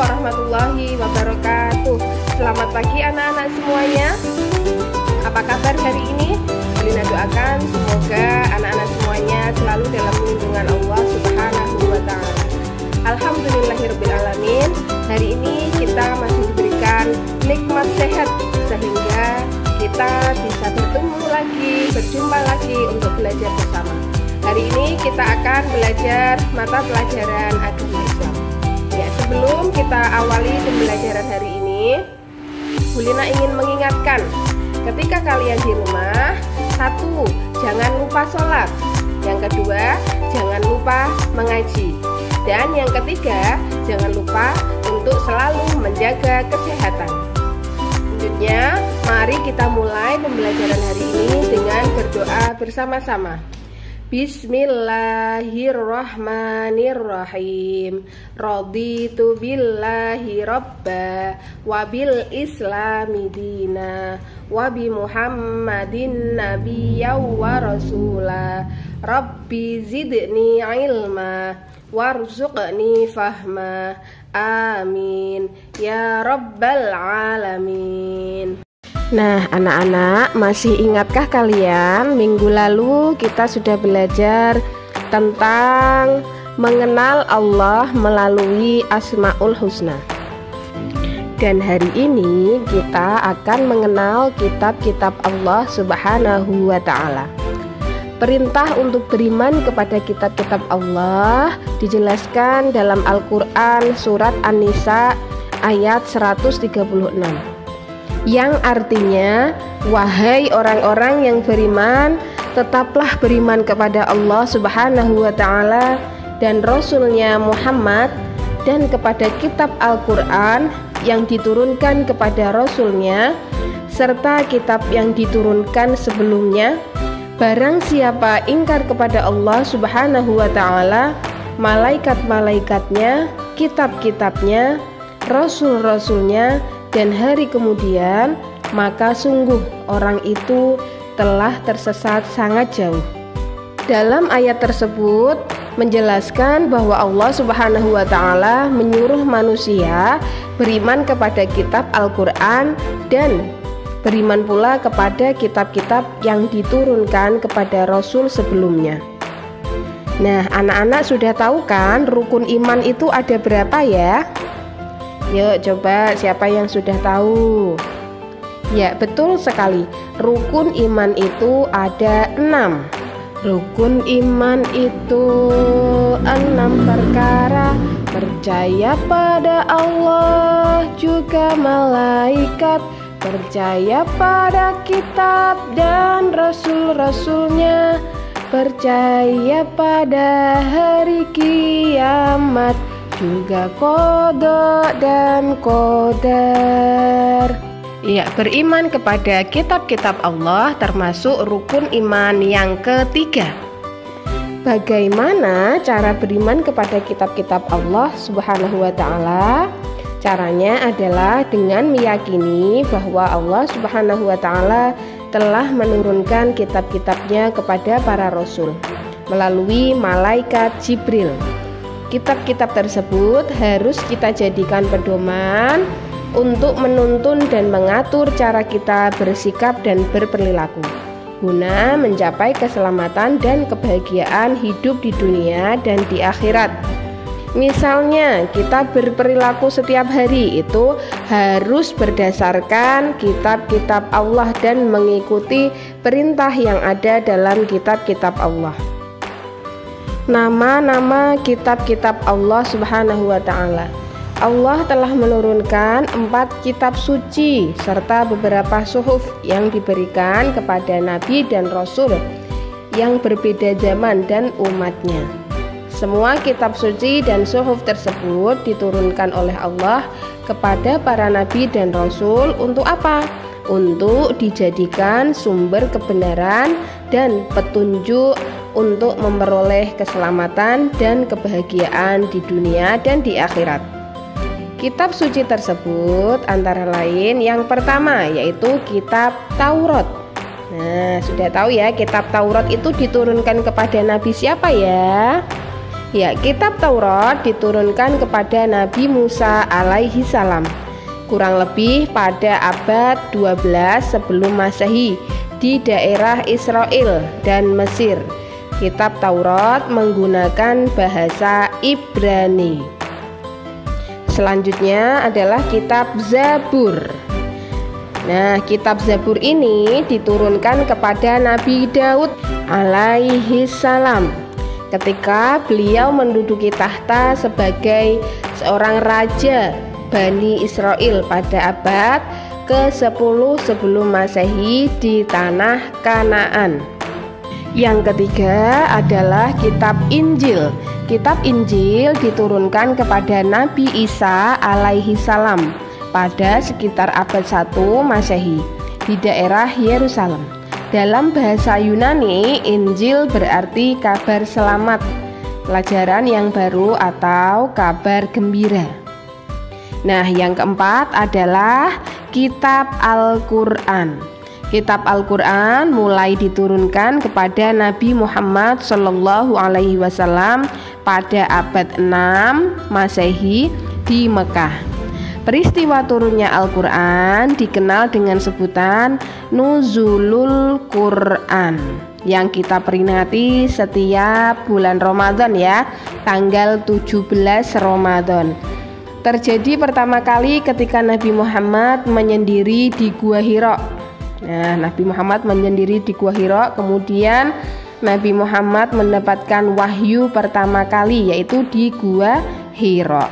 warahmatullahi wabarakatuh. Selamat pagi anak-anak semuanya. Apa kabar hari ini? Lina doakan semoga anak-anak semuanya selalu dalam lindungan Allah Subhanahu wa Ta'ala. Alhamdulillahirrabbilalamin. Hari ini kita masih diberikan nikmat sehat sehingga kita bisa bertemu lagi, berjumpa lagi untuk belajar bersama. Hari ini kita akan belajar mata pelajaran agama Islam. Ya, sebelum kita awali pembelajaran hari ini, Bu Lina ingin mengingatkan, ketika kalian di rumah, satu, jangan lupa sholat. Yang kedua, jangan lupa mengaji. Dan yang ketiga, jangan lupa untuk selalu menjaga kesehatan. Selanjutnya, mari kita mulai pembelajaran hari ini dengan berdoa bersama-sama. Bismillahirrahmanirrahim. Raditu billahi robba wa bil islami dina wa bi muhammadin nabiyya wa rasula. Rabbi zidni ilma warzuqni fahma. Amin ya rabbal alamin. Nah, anak-anak, masih ingatkah kalian minggu lalu kita sudah belajar tentang mengenal Allah melalui Asmaul Husna. Dan hari ini kita akan mengenal kitab-kitab Allah Subhanahu wa Ta'ala. Perintah untuk beriman kepada kitab-kitab Allah dijelaskan dalam Al-Quran surat An-Nisa ayat 136, yang artinya, wahai orang-orang yang beriman, tetaplah beriman kepada Allah Subhanahu wa Ta'ala dan Rasulnya Muhammad, dan kepada kitab Al-Quran yang diturunkan kepada Rasulnya, serta kitab yang diturunkan sebelumnya. Barang siapa ingkar kepada Allah Subhanahu wa Ta'ala, malaikat-malaikatnya, kitab-kitabnya, rasul-rasulnya, dan hari kemudian, maka sungguh orang itu telah tersesat sangat jauh. Dalam ayat tersebut menjelaskan bahwa Allah Subhanahu wa Ta'ala menyuruh manusia beriman kepada kitab Al-Quran dan beriman pula kepada kitab-kitab yang diturunkan kepada Rasul sebelumnya. Nah, anak-anak sudah tahu kan rukun iman itu ada berapa ya? Yuk coba siapa yang sudah tahu? Ya, betul sekali. Rukun iman itu ada 6. Rukun iman itu 6 perkara: percaya pada Allah juga malaikat, percaya pada kitab dan rasul-rasulnya, percaya pada hari kiamat, juga qada dan qadar. Ya, beriman kepada kitab-kitab Allah termasuk rukun iman yang ketiga. Bagaimana cara beriman kepada kitab-kitab Allah Subhanahu wa Ta'ala? Caranya adalah dengan meyakini bahwa Allah Subhanahu wa Ta'ala telah menurunkan kitab-kitabnya kepada para rasul melalui malaikat Jibril. Kitab-kitab tersebut harus kita jadikan pedoman untuk menuntun dan mengatur cara kita bersikap dan berperilaku guna mencapai keselamatan dan kebahagiaan hidup di dunia dan di akhirat. Misalnya, kita berperilaku setiap hari itu harus berdasarkan kitab-kitab Allah dan mengikuti perintah yang ada dalam kitab-kitab Allah. Nama-nama kitab-kitab Allah Subhanahu wa Ta'ala. Allah telah menurunkan 4 kitab suci serta beberapa suhuf yang diberikan kepada Nabi dan Rasul yang berbeda zaman dan umatnya. Semua kitab suci dan suhuf tersebut diturunkan oleh Allah kepada para Nabi dan Rasul untuk apa? Untuk dijadikan sumber kebenaran dan petunjuk untuk memperoleh keselamatan dan kebahagiaan di dunia dan di akhirat. Kitab suci tersebut antara lain yang pertama yaitu kitab Taurat. Nah, sudah tahu ya, kitab Taurat itu diturunkan kepada Nabi siapa ya? Ya, kitab Taurat diturunkan kepada Nabi Musa alaihi salam kurang lebih pada abad 12 sebelum Masehi di daerah Israel dan Mesir. Kitab Taurat menggunakan bahasa Ibrani. Selanjutnya adalah kitab Zabur. Nah, kitab Zabur ini diturunkan kepada Nabi Daud alaihi salam ketika beliau menduduki tahta sebagai seorang raja Bani Israel pada abad ke-10 sebelum Masehi di tanah Kanaan. Yang ketiga adalah kitab Injil. Kitab Injil diturunkan kepada Nabi Isa alaihi salam pada sekitar abad 1 Masehi di daerah Yerusalem. Dalam bahasa Yunani, Injil berarti kabar selamat, pelajaran yang baru atau kabar gembira. Nah, yang keempat adalah kitab Al-Quran. Kitab Al-Quran mulai diturunkan kepada Nabi Muhammad SAW pada abad 6 Masehi di Mekah. Peristiwa turunnya Al-Quran dikenal dengan sebutan Nuzulul Quran yang kita peringati setiap bulan Ramadan ya, tanggal 17 Ramadan. Terjadi pertama kali ketika Nabi Muhammad menyendiri di Gua Hira. Nah, Nabi Muhammad menyendiri di Gua Hira, kemudian Nabi Muhammad mendapatkan wahyu pertama kali yaitu di Gua Hira.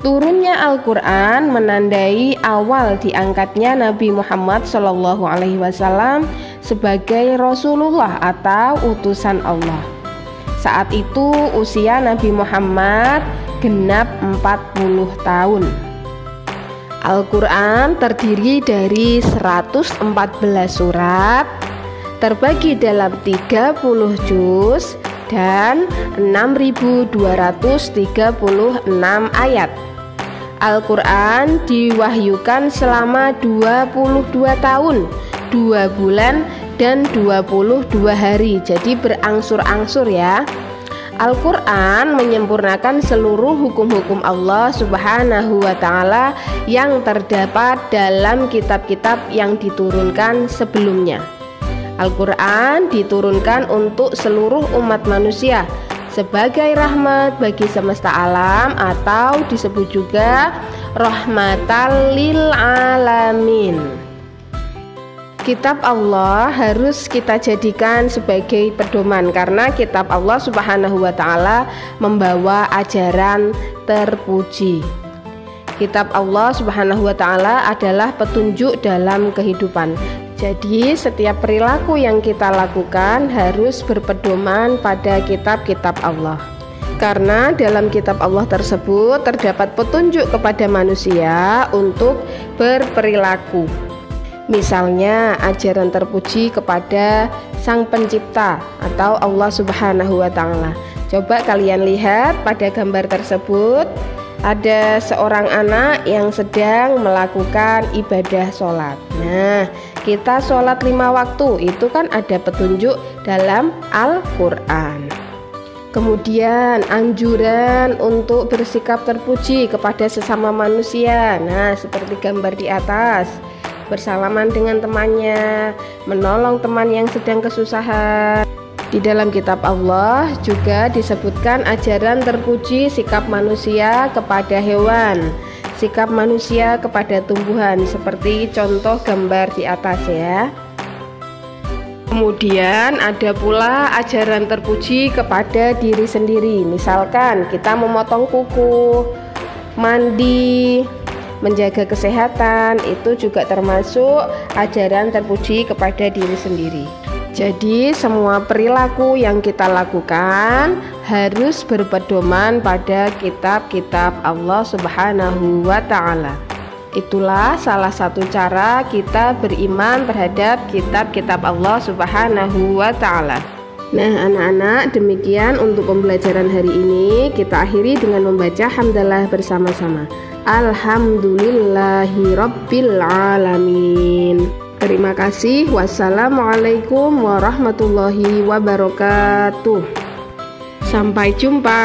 Turunnya Al-Quran menandai awal diangkatnya Nabi Muhammad SAW sebagai Rasulullah atau utusan Allah. Saat itu usia Nabi Muhammad genap 40 tahun. Al-Quran terdiri dari 114 surat, terbagi dalam 30 juz dan 6.236 ayat. Al-Quran diwahyukan selama 22 tahun, 2 bulan dan 22 hari, jadi berangsur-angsur ya. Al-Quran menyempurnakan seluruh hukum-hukum Allah Subhanahu wa Ta'ala yang terdapat dalam kitab-kitab yang diturunkan sebelumnya. Al-Quran diturunkan untuk seluruh umat manusia sebagai rahmat bagi semesta alam atau disebut juga rahmatan lil alamin. Kitab Allah harus kita jadikan sebagai pedoman karena kitab Allah Subhanahu wa Ta'ala membawa ajaran terpuji. Kitab Allah Subhanahu wa Ta'ala adalah petunjuk dalam kehidupan. Jadi setiap perilaku yang kita lakukan harus berpedoman pada kitab-kitab Allah. Karena dalam kitab Allah tersebut terdapat petunjuk kepada manusia untuk berperilaku. Misalnya ajaran terpuji kepada Sang Pencipta atau Allah Subhanahu wa Ta'ala. Coba kalian lihat pada gambar tersebut, ada seorang anak yang sedang melakukan ibadah sholat. Nah, kita sholat 5 waktu itu kan ada petunjuk dalam Al-Quran. Kemudian anjuran untuk bersikap terpuji kepada sesama manusia. Nah, seperti gambar di atas, bersalaman dengan temannya, menolong teman yang sedang kesusahan. Di dalam kitab Allah juga disebutkan ajaran terpuji sikap manusia kepada hewan, sikap manusia kepada tumbuhan, seperti contoh gambar di atas ya. Kemudian ada pula ajaran terpuji kepada diri sendiri. Misalkan kita memotong kuku, mandi, menjaga kesehatan, itu juga termasuk ajaran terpuji kepada diri sendiri. Jadi semua perilaku yang kita lakukan harus berpedoman pada kitab-kitab Allah Subhanahu wa Ta'ala. Itulah salah satu cara kita beriman terhadap kitab-kitab Allah Subhanahu wa Ta'ala. Nah anak-anak, demikian untuk pembelajaran hari ini. Kita akhiri dengan membaca hamdalah bersama-sama. Alhamdulillahi Rabbil Alamin. Terima kasih. Wassalamualaikum warahmatullahi wabarakatuh. Sampai jumpa.